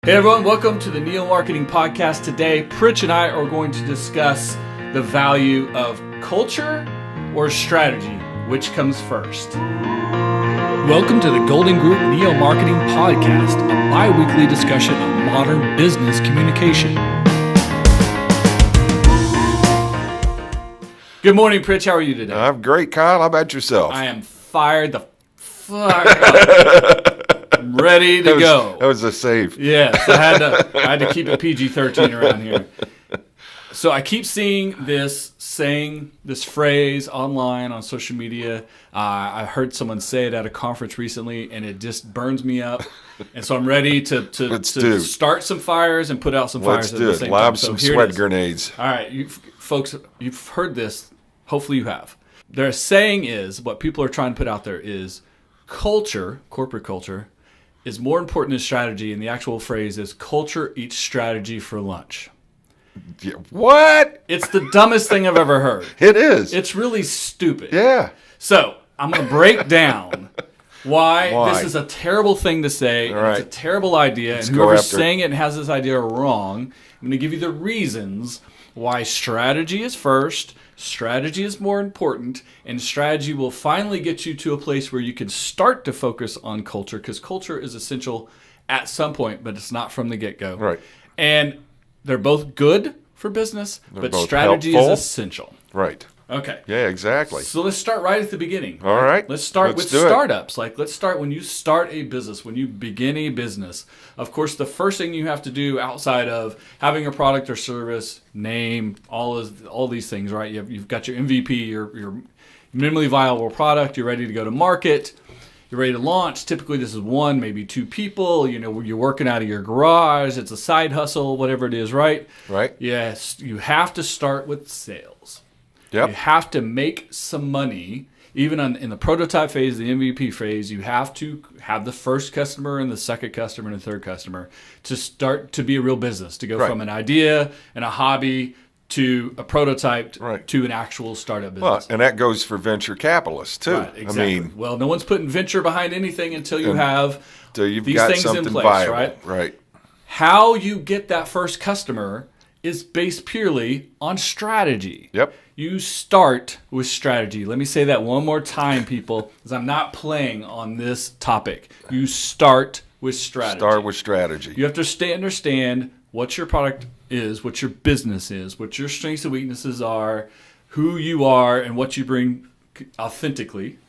Hey everyone, welcome to the Neo Marketing Podcast. Today, Pritch and I are going to discuss the value of culture or strategy. Which comes first? Welcome to the Golden Group Neo Marketing Podcast, a bi-weekly discussion of modern business communication. Good morning, Pritch. How are you today? I'm great, Kyle. How about yourself? I am fired the fuck up. Ready to go. That was a save. Yes, I had to keep it PG-13 around here. So I keep seeing this phrase online on social media. I heard someone say it at a conference recently, and it just burns me up. And so I'm ready to start some fires and put out some fires at the same time. Lob some sweat grenades. All right, you folks, you've heard this. Hopefully you have. Their saying is, what people are trying to put out there is, culture, corporate culture, is more important than strategy, and the actual phrase is culture eats strategy for lunch. Yeah, what? It's the dumbest thing I've ever heard. It is. It's really stupid. Yeah. So I'm going to break down why this is a terrible thing to say. Right. It's a terrible idea, and whoever's saying it and has this idea wrong, I'm going to give you the reasons why strategy is first, strategy is more important, and strategy will finally get you to a place where you can start to focus on culture, because culture is essential at some point, but it's not from the get-go. Right. And they're both good for business, but strategy helpful. is essential. Right. Okay. Yeah, exactly. So let's start right at the beginning. All right. Let's start with startups. Let's start when you start a business, when you begin a business. Of course, the first thing you have to do outside of having a product or service, name, all these things, right? You've got your MVP, your minimally viable product. You're ready to go to market. You're ready to launch. Typically, this is one, maybe two people. You know, you're working out of your garage. It's a side hustle, whatever it is, right? Right. Yes, you have to start with sales. Yep. You have to make some money. Even in the prototype phase, the MVP phase, you have to have the first customer and the second customer and the third customer to start to be a real business, to go from an idea and a hobby to a prototype to an actual startup business. Well, and that goes for venture capitalists too. Right, exactly. Well, no one's putting venture behind anything until you have these things in place, viable, right? Right. How you get that first customer is based purely on strategy. Yep. You start with strategy. Let me say that one more time, people, because I'm not playing on this topic. You start with strategy. Start with strategy. You have to understand what your product is, what your business is, what your strengths and weaknesses are, who you are, and what you bring authentically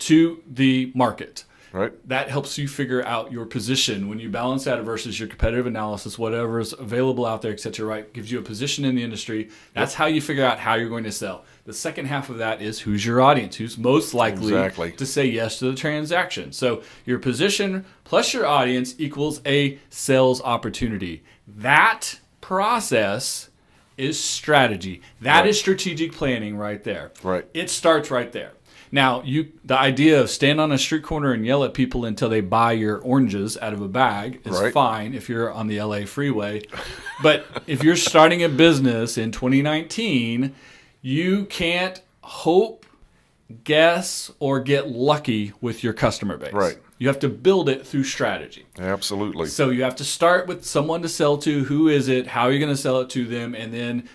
to the market. Right. That helps you figure out your position. When you balance that versus your competitive analysis, whatever is available out there, et cetera, right, gives you a position in the industry. That's how you figure out how you're going to sell. The second half of that is who's your audience, who's most likely to say yes to the transaction. So your position plus your audience equals a sales opportunity. That process is strategy. That is strategic planning right there. Right. It starts right there. Now, the idea of stand on a street corner and yell at people until they buy your oranges out of a bag is fine if you're on the LA freeway. But if you're starting a business in 2019, you can't hope, guess, or get lucky with your customer base. Right. You have to build it through strategy. Absolutely. So you have to start with someone to sell to. Who is it? How are you going to sell it to them? And then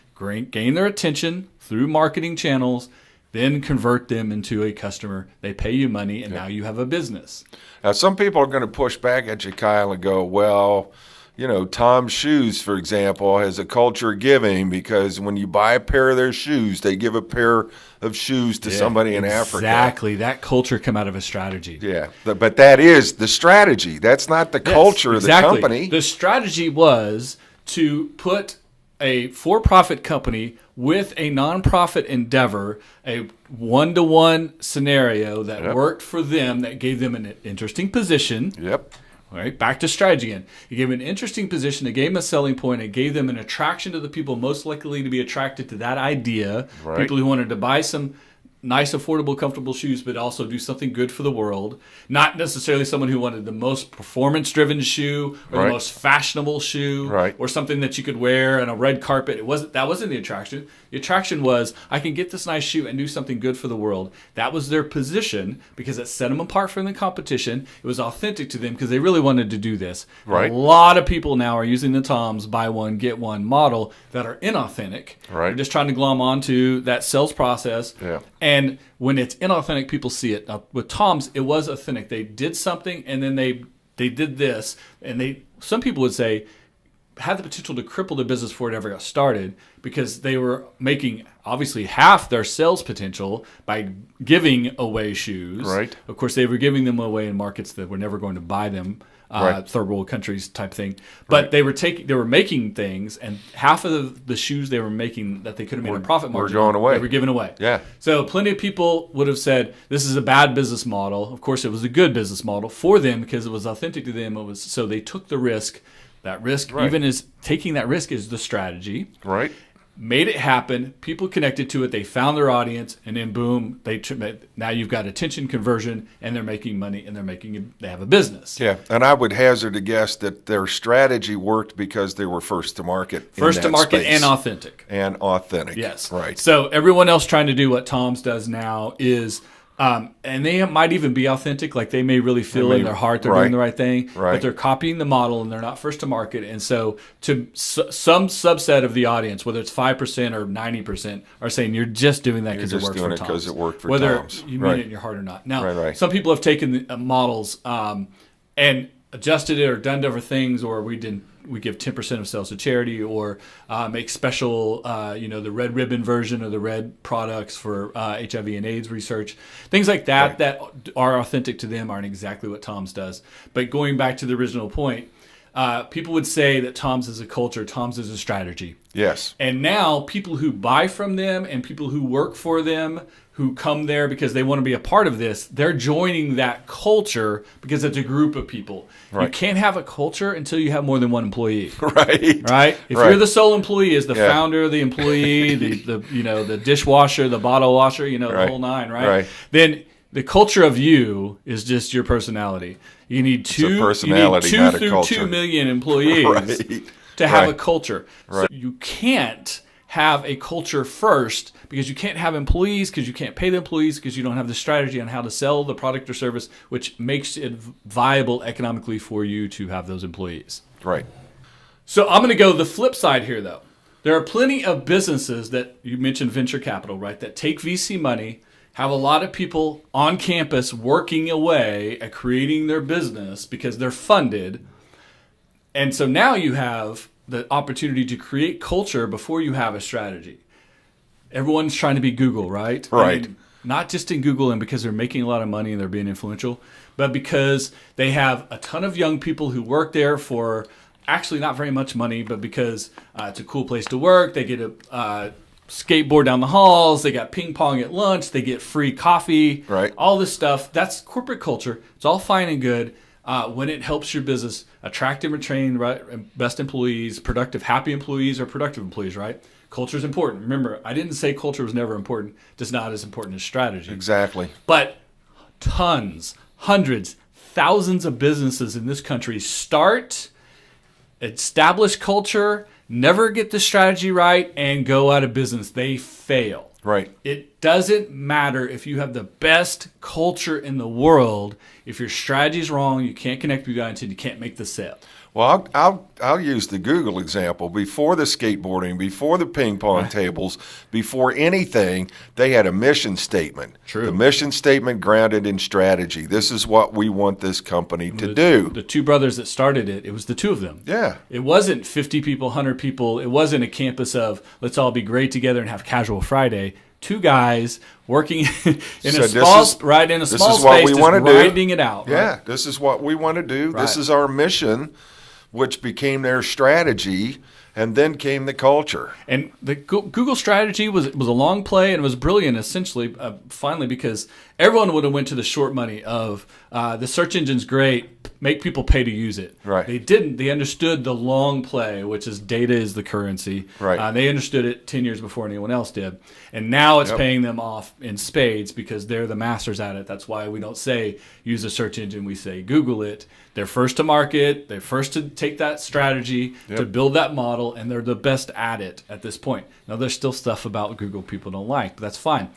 gain their attention through marketing channels. Then convert them into a customer. They pay you money, and now you have a business. Now, some people are going to push back at you, Kyle, and go, well, you know, Tom's Shoes, for example, has a culture of giving because when you buy a pair of their shoes, they give a pair of shoes to somebody in Africa. Exactly. That culture come out of a strategy. Yeah. But that is the strategy. That's not the culture of the company. The strategy was to put a for-profit company with a nonprofit endeavor, a one-to-one scenario that worked for them, that gave them an interesting position. Yep. All right, back to strategy again. It gave them an interesting position. It gave them a selling point. It gave them an attraction to the people most likely to be attracted to that idea. Right. People who wanted to buy some nice, affordable, comfortable shoes, but also do something good for the world. Not necessarily someone who wanted the most performance-driven shoe or Right. the most fashionable shoe Right. or something that you could wear on a red carpet. That wasn't the attraction. The attraction was, I can get this nice shoe and do something good for the world. That was their position because it set them apart from the competition. It was authentic to them because they really wanted to do this. Right. A lot of people now are using the Toms buy one, get one model that are inauthentic. Right. They're just trying to glom onto that sales process. Yeah. And when it's inauthentic, people see it. Now, with Toms, it was authentic. They did something, and then they did this. And some people would say, had the potential to cripple their business before it ever got started because they were making, obviously, half their sales potential by giving away shoes. Right. Of course, they were giving them away in markets that were never going to buy them. Right. Third world countries type thing, but they were making things, and half of the shoes they were making that they could have made a profit margin going away. They were giving away. Yeah. So plenty of people would have said this is a bad business model. Of course, it was a good business model for them because it was authentic to them. So they took the risk. That risk, Right. even as taking that risk, is the strategy. Right. Made it happen. People connected to it. They found their audience, and then boom, now you've got attention conversion, and they're making money, and they have a business. Yeah, and I would hazard a guess that their strategy worked because they were first to market. First to market space. and authentic. And authentic. Yes. Right. So everyone else trying to do what Tom's does now is, and they might even be authentic, like they may really feel in their heart they're right. doing the right thing, Right. but they're copying the model and they're not first to market. And so to some subset of the audience, whether it's 5% or 90%, are saying you're just doing that because it just works doing for it Tom's. 'cause it worked for whether Tom's. you mean Right. it in your heart or not. Now, Right. some people have taken the models and adjusted it or done different things, or we give 10% of sales to charity, or make special, the red ribbon version of the red products for HIV and AIDS research. Things like that Right. that are authentic to them aren't exactly what Tom's does. But going back to the original point, people would say that Tom's is a culture, Tom's is a strategy. Yes. And now people who buy from them and people who work for them, who come there because they want to be a part of this, they're joining that culture because it's a group of people. Right. You can't have a culture until you have more than one employee. Right. Right? If Right. you're the sole employee, as the Yeah. founder, the employee, the dishwasher, the bottle washer, the Right. whole nine, right? Right. Then the culture of you is just your personality. You need two, personality, you not need a 2 culture. 2 million employees Right. to have a Right. culture. Right. So you can't have a culture first because you can't have employees because you can't pay the employees because you don't have the strategy on how to sell the product or service, which makes it viable economically for you to have those employees. Right. So I'm going to go the flip side here, though. There are plenty of businesses that you mentioned venture capital, right, that take VC money, have a lot of people on campus working away at creating their business because they're funded. And so now you have the opportunity to create culture before you have a strategy. Everyone's trying to be Google, right? Right. Not just in Google and because they're making a lot of money and they're being influential, but because they have a ton of young people who work there for actually not very much money, but because it's a cool place to work. They get a skateboard down the halls. They got ping pong at lunch. They get free coffee. Right. All this stuff. That's corporate culture. It's all fine and good when it helps your business attract and retain best employees, productive, happy employees, or productive employees, right? Culture is important. Remember, I didn't say culture was never important. Just not as important as strategy. Exactly. But tons, hundreds, thousands of businesses in this country start, establish culture, never get the strategy right, and go out of business. They fail. Right. It doesn't matter if you have the best culture in the world. If your strategy is wrong, you can't connect with the audience and you can't make the sale. Well, I'll use the Google example. Before the skateboarding, before the ping pong tables, before anything, they had a mission statement. True. The mission statement grounded in strategy. This is what we want this company to do. The two brothers that started it, it was the two of them. Yeah. It wasn't 50 people, 100 people. It wasn't a campus of let's all be great together and have casual Friday. Two guys working in So a small space, just grinding it out. Yeah, Right? this is what we want to do. Right. This is our mission, which became their strategy. And then came the culture. And the Google strategy was a long play, and it was brilliant, essentially, finally, because everyone would have went to the short money of the search engine's great, make people pay to use it. Right. They didn't. They understood the long play, which is data is the currency. Right. They understood it 10 years before anyone else did. And now it's paying them off in spades because they're the masters at it. That's why we don't say use a search engine. We say Google it. They're first to market. They're first to take that strategy, to build that model, and they're the best at it at this point. Now, there's still stuff about Google people don't like, but that's fine.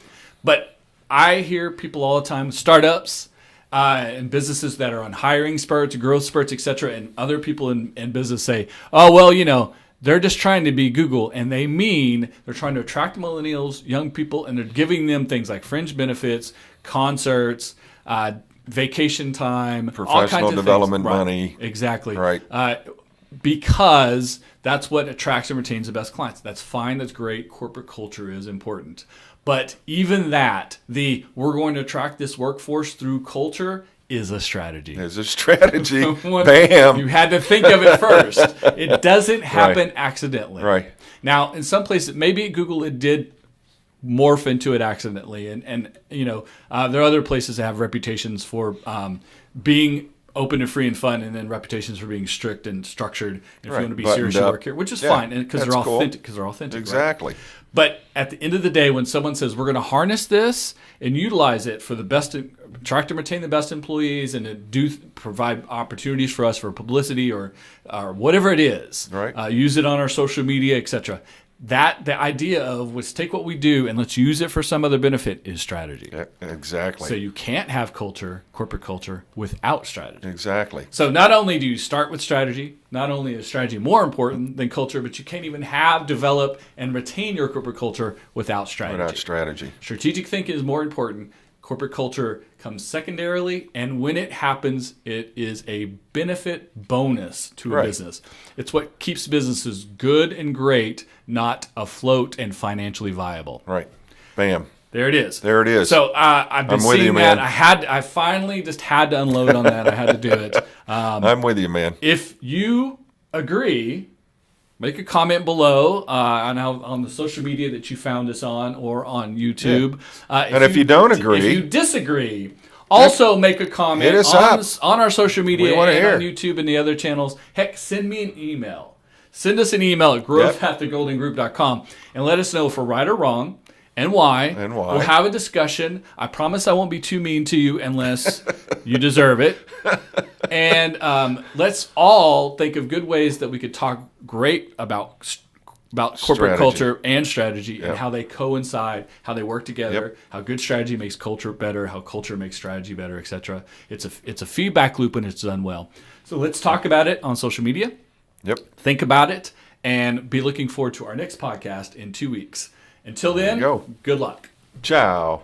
But I hear people all the time, startups and businesses that are on hiring spurts, growth spurts, et cetera, and other people in business say, oh, well, they're just trying to be Google, and they mean they're trying to attract millennials, young people, and they're giving them things like fringe benefits, concerts, vacation time, professional development money. Exactly. Right. Because that's what attracts and retains the best clients. That's fine. That's great. Corporate culture is important. But even that, we're going to attract this workforce through culture is a strategy. There's a strategy. Bam. You had to think of it first. It doesn't happen accidentally. Right. Now, in some places, maybe at Google it did morph into it accidentally. And there are other places that have reputations for being open and free and fun, and then reputations for being strict and structured. If you want to be serious, you work here, which is fine because they're authentic. Because they're authentic. Exactly. Right? But at the end of the day, when someone says we're going to harness this and utilize it for the best, attract and retain the best employees, and provide opportunities for us for publicity or whatever it is, right? Use it on our social media, etc. That the idea of let's take what we do and let's use it for some other benefit is strategy. Yeah, exactly. So you can't have corporate culture, without strategy. Exactly. So not only do you start with strategy, not only is strategy more important than culture, but you can't even develop, and retain your corporate culture without strategy. Without strategy. Strategic thinking is more important. Corporate culture comes secondarily, and when it happens, it is a benefit bonus to a business. It's what keeps businesses good and great, not afloat and financially viable. Right. Bam. There it is. There it is. So I've been seeing that. I finally just had to unload on that. I had to do it. I'm with you, man. If you agree, make a comment below on the social media that you found us on, or on YouTube. And if you don't agree, if you disagree, also make a comment on our social media and on YouTube and the other channels. Heck, send me an email. Send us an email at growth@thegoldengroup.com and let us know if we're right or wrong and why. We'll have a discussion. I promise I won't be too mean to you unless you deserve it. And let's all think of good ways that we could talk great about corporate culture and strategy, and how they coincide, how they work together, how good strategy makes culture better, how culture makes strategy better, etc. It's a feedback loop when it's done well. So let's talk about it on social media. Yep. Think about it, and be looking forward to our next podcast in 2 weeks. Until then, good luck. Ciao.